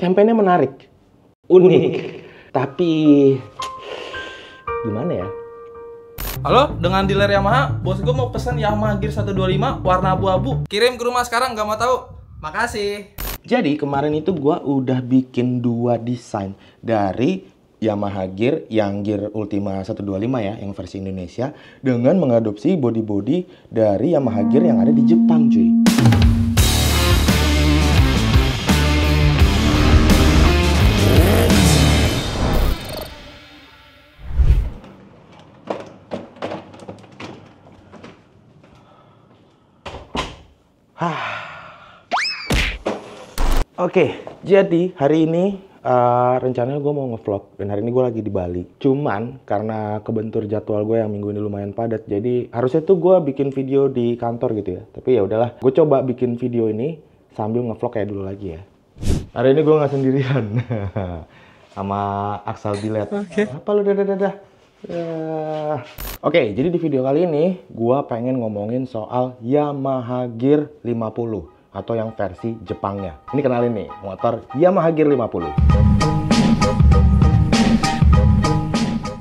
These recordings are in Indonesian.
Campaign-nya menarik, unik, tapi gimana ya? Halo, dengan dealer Yamaha, bos gue mau pesan Yamaha Gear 125 warna abu-abu. Kirim ke rumah sekarang, nggak mau tahu. Makasih. Jadi kemarin itu gua udah bikin 2 desain dari Yamaha Gear yang Gear Ultima 125 ya, yang versi Indonesia, dengan mengadopsi body-body dari Yamaha Gear yang ada di Jepang, cuy. Oke, jadi hari ini rencananya gue mau ngevlog dan hari ini gue lagi di Bali. Cuman karena kebentur jadwal gue yang minggu ini lumayan padat, jadi harusnya tuh gue bikin video di kantor gitu ya. Tapi ya udahlah, gue coba bikin video ini sambil ngevlog kayak dulu lagi ya. Hari ini gue nggak sendirian, sama Axel Bilet. Apa lu dadah? Oke, jadi di video kali ini gue pengen ngomongin soal Yamaha Gear 50 atau yang versi Jepangnya. Ini kenalin nih, motor Yamaha Gear 50.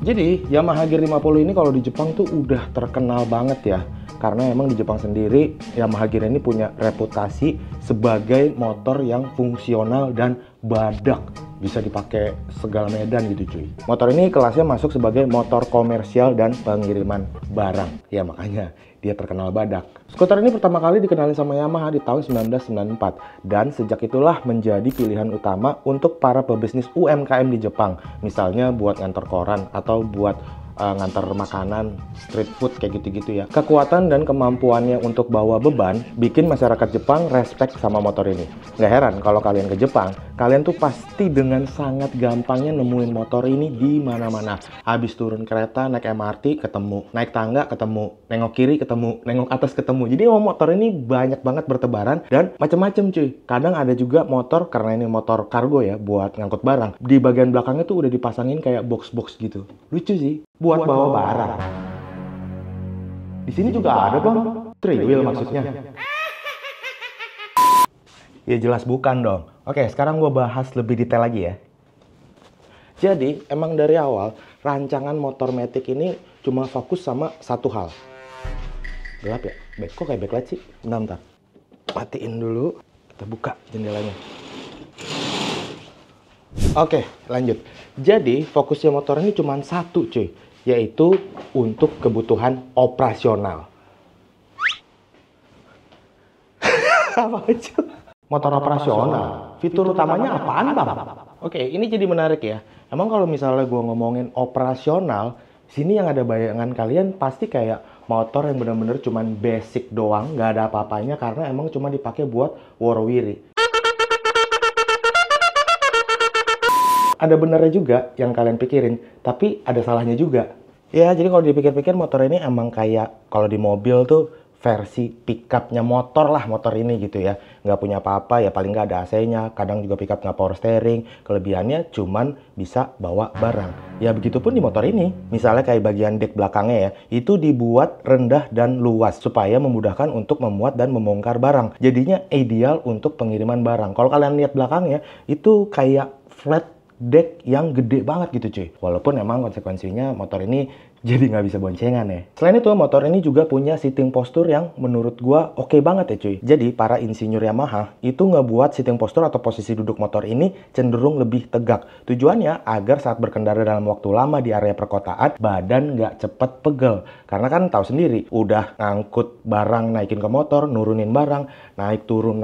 Jadi Yamaha Gear 50 ini kalau di Jepang tuh udah terkenal banget ya. Karena emang di Jepang sendiri Yamaha Gear ini punya reputasi sebagai motor yang fungsional dan badak. Bisa dipakai segala medan gitu cuy. Motor ini kelasnya masuk sebagai motor komersial dan pengiriman barang. Ya makanya dia terkenal badak. Skuter ini pertama kali dikenalin sama Yamaha di tahun 1994. Dan sejak itulah menjadi pilihan utama untuk para pebisnis UMKM di Jepang. Misalnya buat ngantor koran atau buat ngantar makanan, street food kayak gitu-gitu ya. Kekuatan dan kemampuannya untuk bawa beban bikin masyarakat Jepang respect sama motor ini. Nggak heran kalau kalian ke Jepang, kalian tuh pasti dengan sangat gampangnya nemuin motor ini di mana-mana. Habis turun kereta, naik MRT ketemu, naik tangga ketemu, nengok kiri ketemu, nengok atas ketemu. Jadi motor ini banyak banget bertebaran dan macem-macem cuy. Kadang ada juga motor, karena ini motor kargo ya, buat ngangkut barang. Di bagian belakangnya tuh udah dipasangin kayak box-box gitu. Lucu sih. Buat bawa barang. Di sini juga ada bang, three wheel maksudnya. Ya jelas bukan dong. Oke, sekarang gue bahas lebih detail lagi ya. Jadi emang dari awal rancangan motor Matic ini cuma fokus sama satu hal. Gelap ya? Kok kayak backlight sih? Bentar. Matiin dulu. Kita buka jendelanya. Oke, lanjut. Jadi fokusnya motor ini cuma satu cuy, yaitu untuk kebutuhan operasional. Apa aja? Motor operasional. Fitur utamanya apaan bang? Oke, ini jadi menarik ya. Emang kalau misalnya gue ngomongin operasional, sini yang ada bayangan kalian pasti kayak motor yang bener-bener cuma basic doang, nggak ada apa-apanya karena emang cuma dipakai buat worowiri. Ada benernya juga yang kalian pikirin, tapi ada salahnya juga. Ya, jadi kalau dipikir-pikir motor ini emang kayak kalau di mobil tuh versi pickupnya motor lah motor ini gitu ya. Nggak punya apa-apa, ya paling nggak ada AC-nya, kadang juga pickup nggak power steering. Kelebihannya cuman bisa bawa barang. Ya begitupun di motor ini. Misalnya kayak bagian dek belakangnya ya, itu dibuat rendah dan luas supaya memudahkan untuk memuat dan membongkar barang. Jadinya ideal untuk pengiriman barang. Kalau kalian lihat belakangnya, itu kayak flat deck yang gede banget gitu cuy. Walaupun emang konsekuensinya motor ini jadi nggak bisa boncengan ya. Selain itu motor ini juga punya sitting postur yang menurut gua oke banget ya cuy. Jadi para insinyur Yamaha itu ngebuat sitting postur atau posisi duduk motor ini cenderung lebih tegak. Tujuannya agar saat berkendara dalam waktu lama di area perkotaan badan nggak cepet pegel. Karena kan tahu sendiri udah ngangkut barang naikin ke motor, nurunin barang, naik turun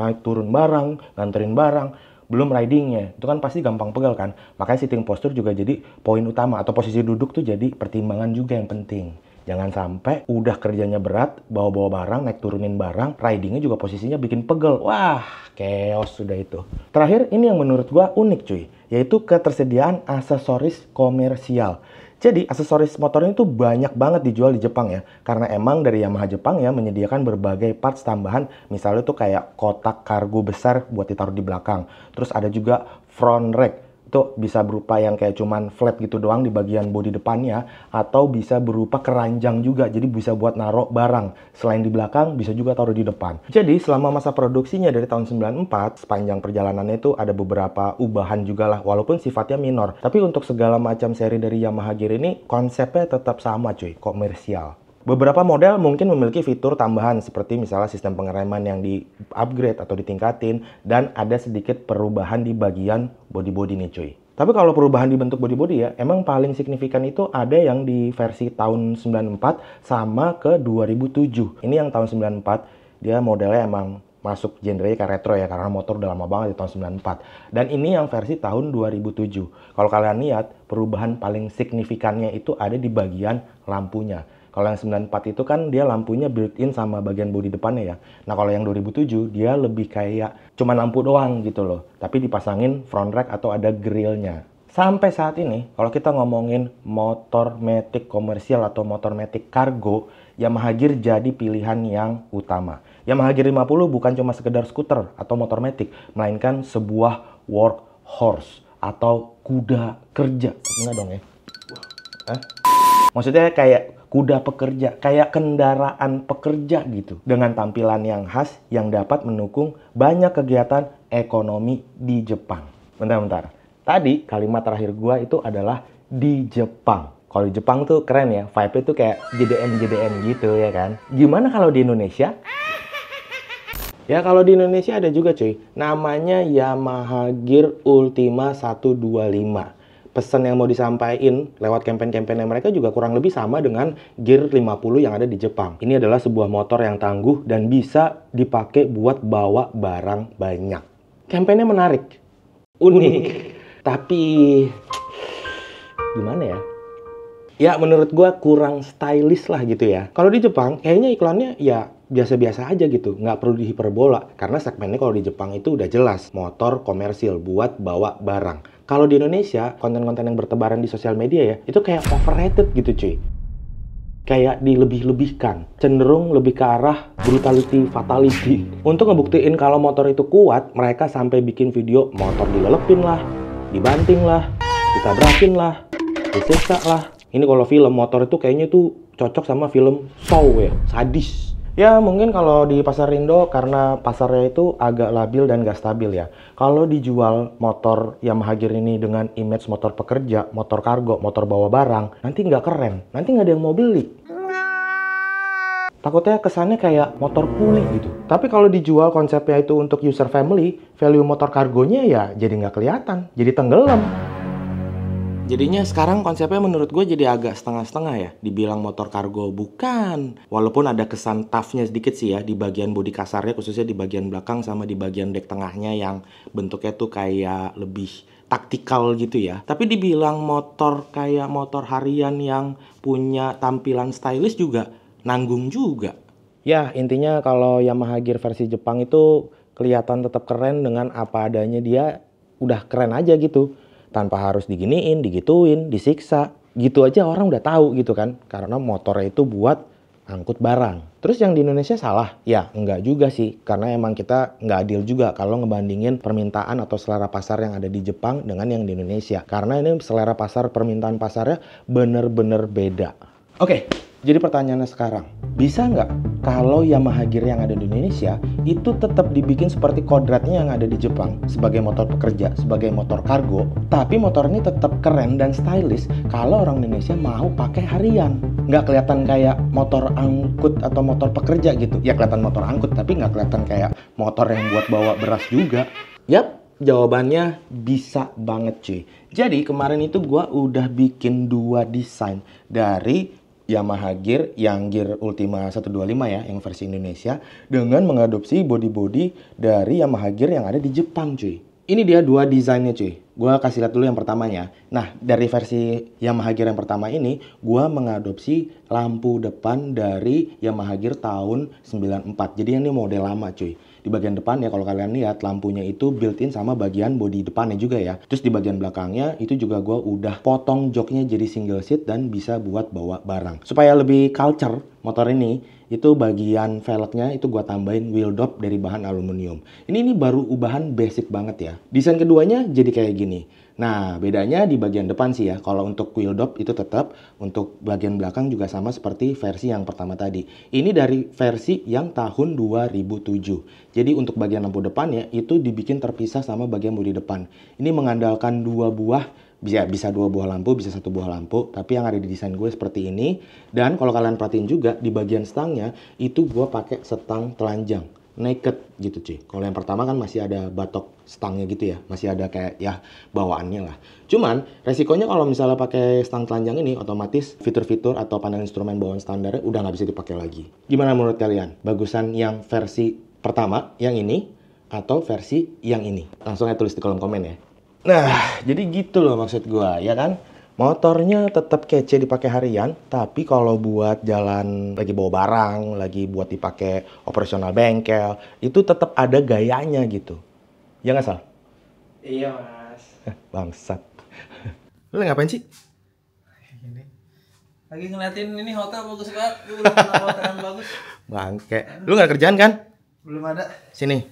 barang, nganterin barang. Belum ridingnya, itu kan pasti gampang pegel kan. Makanya sitting posture juga jadi poin utama, atau posisi duduk tuh jadi pertimbangan juga yang penting. Jangan sampai udah kerjanya berat, bawa-bawa barang, naik turunin barang, ridingnya juga posisinya bikin pegel. Wah, chaos sudah itu. Terakhir, ini yang menurut gua unik cuy, yaitu ketersediaan aksesoris komersial. Jadi aksesoris motor ini tuh banyak banget dijual di Jepang ya. Karena emang dari Yamaha Jepang ya menyediakan berbagai parts tambahan. Misalnya tuh kayak kotak kargo besar buat ditaruh di belakang. Terus ada juga front rack Itu bisa berupa yang kayak cuman flat gitu doang di bagian bodi depannya, atau bisa berupa keranjang juga, jadi bisa buat naruh barang. Selain di belakang, bisa juga taruh di depan. Jadi selama masa produksinya dari tahun 94, sepanjang perjalanannya itu ada beberapa ubahan juga lah, walaupun sifatnya minor. Tapi untuk segala macam seri dari Yamaha Gear ini, konsepnya tetap sama cuy, komersial. Beberapa model mungkin memiliki fitur tambahan seperti misalnya sistem pengereman yang di-upgrade atau ditingkatin, dan ada sedikit perubahan di bagian body-body nih cuy. Tapi kalau perubahan di bentuk body-body ya, emang paling signifikan itu ada yang di versi tahun 94 sama ke 2007. Ini yang tahun 94, dia modelnya emang masuk genre-nya kayak retro ya, karena motor udah lama banget di tahun 94. Dan ini yang versi tahun 2007. Kalau kalian lihat, perubahan paling signifikannya itu ada di bagian lampunya. Kalau yang 94 itu kan dia lampunya built-in sama bagian bodi depannya ya. Nah kalau yang 2007 dia lebih kayak cuma lampu doang gitu loh. Tapi dipasangin front rack atau ada grillnya. Sampai saat ini kalau kita ngomongin motor matic komersial atau motor matic cargo, Yamaha Gear jadi pilihan yang utama. Yamaha Gear 50 bukan cuma sekedar skuter atau motor matic, melainkan sebuah workhorse atau kuda kerja. Enggak dong ya? Hah? Maksudnya kayak kuda pekerja, kayak kendaraan pekerja gitu. Dengan tampilan yang khas yang dapat mendukung banyak kegiatan ekonomi di Jepang. Bentar. Tadi kalimat terakhir gua itu adalah di Jepang. Kalau di Jepang tuh keren ya, vibe-nya tuh kayak JDM gitu ya kan. Gimana kalau di Indonesia? Ya kalau di Indonesia ada juga cuy. Namanya Yamaha Gear Ultima 125. Pesan yang mau disampaikan lewat campaign-campaignnya mereka juga kurang lebih sama dengan Gear 50 yang ada di Jepang. Ini adalah sebuah motor yang tangguh dan bisa dipakai buat bawa barang banyak. Campaignnya menarik, unik, tapi gimana ya? Ya menurut gua kurang stylish lah gitu ya. Kalau di Jepang kayaknya iklannya ya biasa-biasa aja gitu, nggak perlu dihiperbola. Karena segmennya kalau di Jepang itu udah jelas, motor komersil buat bawa barang. Kalau di Indonesia, konten-konten yang bertebaran di sosial media ya, itu kayak overrated gitu cuy. Kayak dilebih-lebihkan, cenderung lebih ke arah brutality, fatality. Untuk ngebuktiin kalau motor itu kuat, mereka sampai bikin video motor dilelepin lah, dibanting lah, ditabrakin lah, disiksa lah. Ini kalau film motor itu kayaknya tuh cocok sama film Saw ya, sadis. Ya mungkin kalau di pasar Indo karena pasarnya itu agak labil dan gak stabil ya. Kalau dijual motor Yamaha Gear ini dengan image motor pekerja, motor kargo, motor bawa barang, nanti nggak keren, nanti nggak ada yang mau beli. Takutnya kesannya kayak motor kuli gitu. Tapi kalau dijual konsepnya itu untuk user family, value motor kargonya ya jadi nggak kelihatan, jadi tenggelam. Jadinya sekarang konsepnya menurut gue jadi agak setengah-setengah ya. Dibilang motor kargo bukan. Walaupun ada kesan toughnya sedikit sih ya di bagian bodi kasarnya, khususnya di bagian belakang sama di bagian dek tengahnya yang bentuknya tuh kayak lebih taktikal gitu ya. Tapi dibilang motor kayak motor harian yang punya tampilan stylish juga nanggung juga. Ya intinya kalau Yamaha Gear versi Jepang itu kelihatan tetap keren dengan apa adanya, dia udah keren aja gitu. Tanpa harus diginiin, digituin, disiksa. Gitu aja orang udah tahu gitu kan. Karena motornya itu buat angkut barang. Terus yang di Indonesia salah? Ya enggak juga sih. Karena emang kita nggak adil juga kalau ngebandingin permintaan atau selera pasar yang ada di Jepang dengan yang di Indonesia. Karena ini selera pasar, permintaan pasarnya bener-bener beda. Oke, jadi pertanyaannya sekarang. Bisa nggak kalau Yamaha Gear yang ada di Indonesia itu tetap dibikin seperti kodratnya yang ada di Jepang sebagai motor pekerja, sebagai motor kargo, tapi motor ini tetap keren dan stylish kalau orang Indonesia mau pakai harian. Nggak kelihatan kayak motor angkut atau motor pekerja gitu. Ya kelihatan motor angkut, tapi nggak kelihatan kayak motor yang buat bawa beras juga. Yap, jawabannya bisa banget cuy. Jadi kemarin itu gua udah bikin 2 desain dari Yamaha Gear yang Gear Ultima 125 ya, yang versi Indonesia, dengan mengadopsi body-body dari Yamaha Gear yang ada di Jepang cuy. Ini dia 2 desainnya cuy. Gua kasih lihat dulu yang pertamanya. Nah, dari versi Yamaha Gear yang pertama ini, gua mengadopsi lampu depan dari Yamaha Gear tahun 94. Jadi ini model lama cuy. Di bagian depan ya kalau kalian lihat lampunya itu built-in sama bagian bodi depannya juga ya. Terus di bagian belakangnya itu juga gue udah potong joknya jadi single seat dan bisa buat bawa barang. Supaya lebih culture motor ini, itu bagian velgnya itu gue tambahin wheel dop dari bahan aluminium. Ini baru ubahan basic banget ya. Desain keduanya jadi kayak gini. Nah, bedanya di bagian depan sih ya. Kalau untuk wheel dop itu tetap, untuk bagian belakang juga sama seperti versi yang pertama tadi. Ini dari versi yang tahun 2007. Jadi untuk bagian lampu depannya itu dibikin terpisah sama bagian bodi depan. Ini mengandalkan dua buah, bisa dua buah lampu, bisa satu buah lampu. Tapi yang ada di desain gue seperti ini. Dan kalau kalian perhatiin juga di bagian stangnya itu gue pakai stang telanjang. Naked gitu cuy. Kalau yang pertama kan masih ada batok stangnya gitu ya. Masih ada kayak ya bawaannya lah. Cuman resikonya kalau misalnya pakai stang telanjang ini otomatis fitur-fitur atau panel instrumen bawaan standarnya udah nggak bisa dipakai lagi. Gimana menurut kalian? Bagusan yang versi pertama yang ini atau versi yang ini? Langsung aja tulis di kolom komen ya. Nah, jadi gitu loh maksud gua, ya kan? Motornya tetap kece dipakai harian, tapi kalau buat jalan lagi bawa barang, lagi buat dipakai operasional bengkel, itu tetap ada gayanya gitu. Ya nggak, Sal? Iya, Mas. Bangsat. Lu ngapain sih? Ini. Lagi ngeliatin ini hotel bagus banget. Gue belum pernah hotel yang bagus. Bangke. Lu nggak kerjaan kan? Belum ada. Sini.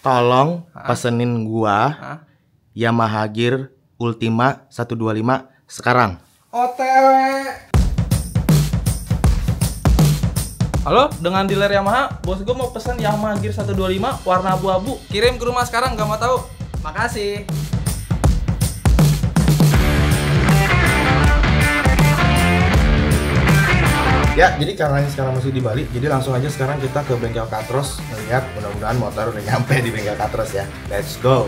Tolong pesenin gua Yamaha Gear Ultima 125 sekarang. OTW. Halo, dengan dealer Yamaha, bos gue mau pesan Yamaha Gear 125 warna abu-abu. Kirim ke rumah sekarang, nggak mau tahu. Makasih. Ya, jadi karena ini sekarang masih di Bali, jadi langsung aja sekarang kita ke bengkel Katros melihat mudah-mudahan motor udah nyampe di bengkel Katros ya. Let's go.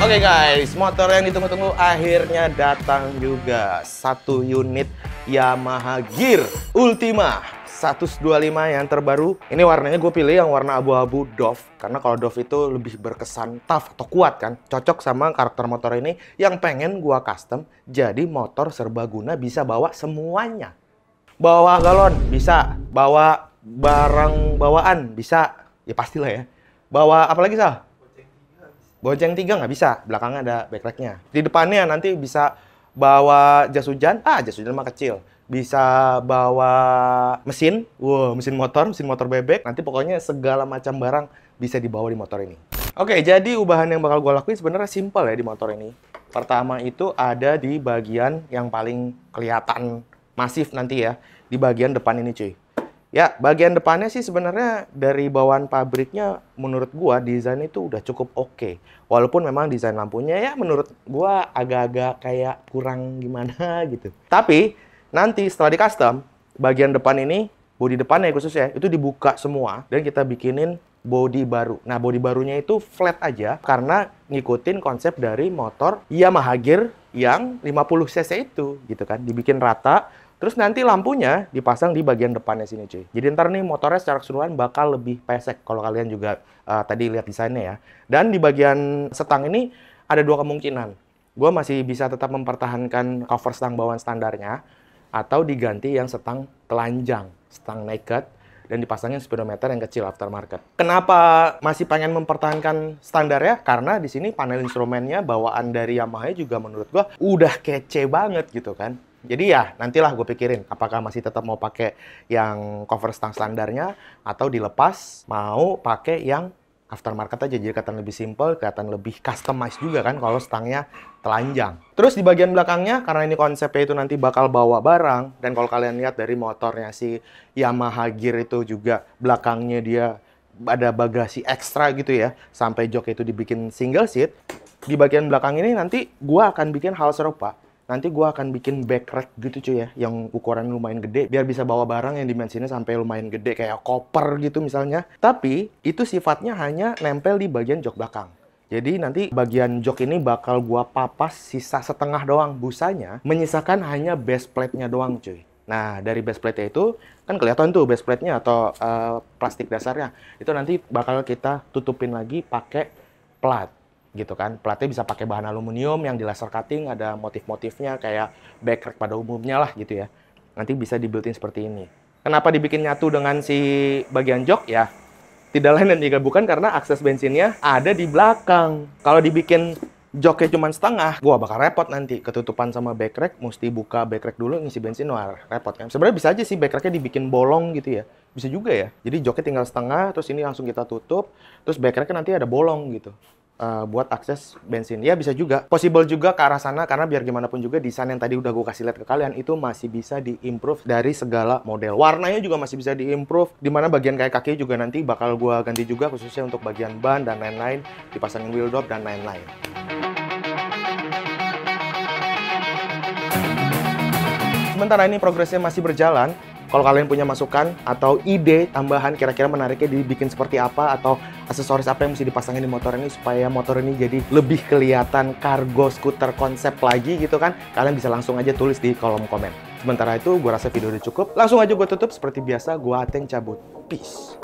Oke guys, motor yang ditunggu-tunggu akhirnya datang juga. Satu unit Yamaha Gear Ultima 125 yang terbaru. Ini warnanya gue pilih yang warna abu-abu Dove. Karena kalau Dove itu lebih berkesan tough atau kuat kan. Cocok sama karakter motor ini yang pengen gue custom. Jadi motor serbaguna bisa bawa semuanya. Bawa galon bisa, bawa barang bawaan bisa. Ya pastilah ya. Bawa apa lagi, Sal? Bonceng 3 nggak bisa, belakangnya ada backlight-nya. Di depannya nanti bisa bawa jas hujan, jas hujan mah kecil. Bisa bawa mesin, mesin motor bebek. Nanti pokoknya segala macam barang bisa dibawa di motor ini. Oke, jadi ubahan yang bakal gue lakuin sebenarnya simpel ya di motor ini. Pertama itu ada di bagian yang paling kelihatan masif nanti ya, di bagian depan ini cuy. Ya, bagian depannya sih sebenarnya dari bawaan pabriknya menurut gua desain itu udah cukup oke. Walaupun memang desain lampunya ya menurut gua agak-agak kayak kurang gimana gitu. Tapi nanti setelah di custom, bagian depan ini, bodi depannya khususnya itu dibuka semua dan kita bikinin bodi baru. Nah, bodi barunya itu flat aja karena ngikutin konsep dari motor Yamaha Gear yang 50 cc itu gitu kan, dibikin rata. Terus nanti lampunya dipasang di bagian depannya sini cuy. Jadi ntar nih motornya secara keseluruhan bakal lebih pesek kalau kalian juga tadi lihat desainnya ya. Dan di bagian setang ini ada dua kemungkinan. Gue masih bisa tetap mempertahankan cover stang bawaan standarnya atau diganti yang setang telanjang, setang naked dan dipasangin speedometer yang kecil aftermarket. Kenapa masih pengen mempertahankan standarnya? Karena di sini panel instrumennya bawaan dari Yamaha juga menurut gue udah kece banget gitu kan. Jadi ya nantilah gue pikirin apakah masih tetap mau pakai yang cover stang standarnya atau dilepas mau pakai yang aftermarket aja, jadi kelihatan lebih simple, kelihatan lebih customized juga kan kalau stangnya telanjang. Terus di bagian belakangnya karena ini konsepnya itu nanti bakal bawa barang dan kalau kalian lihat dari motornya si Yamaha Gear itu juga belakangnya dia ada bagasi ekstra gitu ya, sampai jok itu dibikin single seat. Di bagian belakang ini nanti gue akan bikin hal serupa. Nanti gue akan bikin back rack gitu cuy ya, yang ukuran lumayan gede, biar bisa bawa barang yang dimensinya sampai lumayan gede, kayak koper gitu misalnya. Tapi, itu sifatnya hanya nempel di bagian jok belakang. Jadi nanti bagian jok ini bakal gue papas sisa setengah doang busanya, menyisakan hanya base plate-nya doang cuy. Nah, dari base plate-nya itu, kan kelihatan tuh base plate-nya atau plastik dasarnya. Itu nanti bakal kita tutupin lagi pakai plat. Gitu kan, platnya bisa pakai bahan aluminium yang di laser cutting, ada motif-motifnya kayak backrack pada umumnya lah gitu ya. Nanti bisa di-built-in seperti ini. Kenapa dibikin nyatu dengan si bagian jok ya? Tidak lain dan juga bukan karena akses bensinnya ada di belakang. Kalau dibikin joknya cuma setengah, gua bakal repot nanti. Ketutupan sama backrack, mesti buka backrack dulu ngisi bensin, wah repot kan. Sebenarnya bisa aja sih backracknya dibikin bolong gitu ya. Bisa juga ya. Jadi joknya tinggal setengah, terus ini langsung kita tutup, terus backracknya nanti ada bolong gitu. Buat akses bensin. Ya bisa juga. Possible juga ke arah sana, karena biar gimana pun juga desain yang tadi udah gue kasih lihat ke kalian itu masih bisa di-improve dari segala model. Warnanya juga masih bisa di-improve. Dimana bagian kayak kaki juga nanti bakal gue ganti juga, khususnya untuk bagian ban dan lain-lain. Dipasangin wheel drop dan lain-lain. Sementara ini progresnya masih berjalan. Kalau kalian punya masukan atau ide tambahan kira-kira menariknya dibikin seperti apa, atau aksesoris apa yang mesti dipasangin di motor ini supaya motor ini jadi lebih kelihatan cargo scooter konsep lagi gitu kan, kalian bisa langsung aja tulis di kolom komen. Sementara itu gue rasa video udah cukup, langsung aja gue tutup seperti biasa. Gue Ateng cabut, peace.